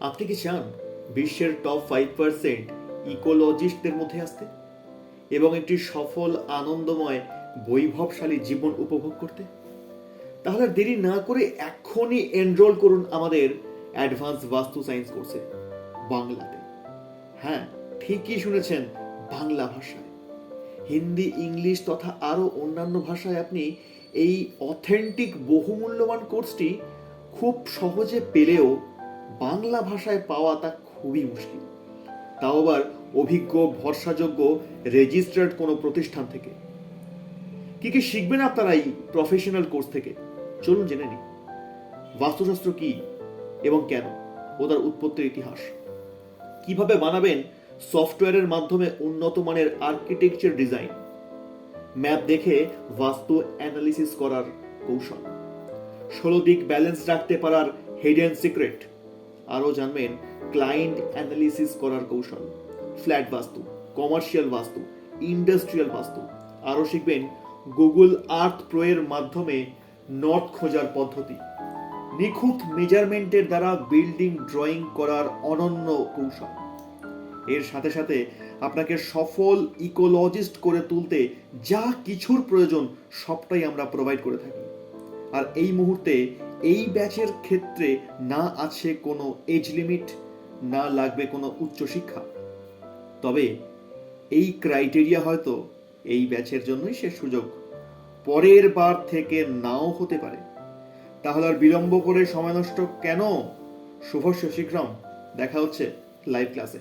আপনি কি চান বিশ্বের টপ 5% ইকোলজিস্টদের মধ্যে আসতে এবং একটি সফল আনন্দময় বৈভবশালী জীবন উপভোগ করতে? তাহলে আর দেরি না করে এখনই এনরোল করুন আমাদের অ্যাডভান্স বাস্তু সায়েন্স কোর্সে, বাংলাতে। হ্যাঁ, ঠিকই শুনেছেন, বাংলা ভাষায়। হিন্দি, ইংলিশ তথা আরও অন্যান্য ভাষায় আপনি এই অথেন্টিক বহুমূল্যবান কোর্সটি খুব সহজে পেলেও বাংলা ভাষায় পাওয়া তা খুবই মুশকিল, তাও আবার অভিজ্ঞ ভরসাযোগ্য রেজিস্টার্ড কোনো প্রতিষ্ঠান থেকে। কি কি শিখবেন আপনারা এই প্রফেশনাল কোর্স থেকে? চলুন জেনে নিই বাস্তুশাস্ত্র কি এবং কেন, ও তার উৎপত্তির ইতিহাস, কিভাবে বানাবেন সফটওয়্যারের মাধ্যমে উন্নত মানের আর্কিটেকচার ডিজাইন, ম্যাপ দেখে বাস্তু অ্যানালিসিস করার কৌশল, 16 দিক ব্যালেন্স রাখতে পারার হিডেন সিক্রেট, আরও জানবেন ক্লায়েন্ট অ্যানালিসিস করার কৌশল, ফ্ল্যাট বাস্তু, কমার্শিয়াল বাস্তু, ইন্ডাস্ট্রিয়াল বাস্তু। আরও শিখবেন গুগল আর্থ প্রো এর মাধ্যমে নর্থ খোঁজার পদ্ধতি, নিখুঁত মেজারমেন্টের দ্বারা বিল্ডিং ড্রয়িং করার অনন্য কৌশল। এর সাথে সাথে আপনাকে সফল ইকোলজিস্ট করে তুলতে যা কিছুর প্রয়োজন সবটাই আমরা প্রোভাইড করে থাকি। আর এই মুহূর্তে এই ব্যাচের ক্ষেত্রে না আছে কোনো এজ লিমিট, না লাগবে কোনো উচ্চশিক্ষা। তবে এই ক্রাইটেরিয়া হয়তো এই ব্যাচের জন্যই শেষ সুযোগ, পরের বার থেকে নাও হতে পারে। তাহলে আর বিলম্ব করে সময় নষ্ট কেন? শুভস্য শীঘ্রম, দেখা হচ্ছে লাইভ ক্লাসে।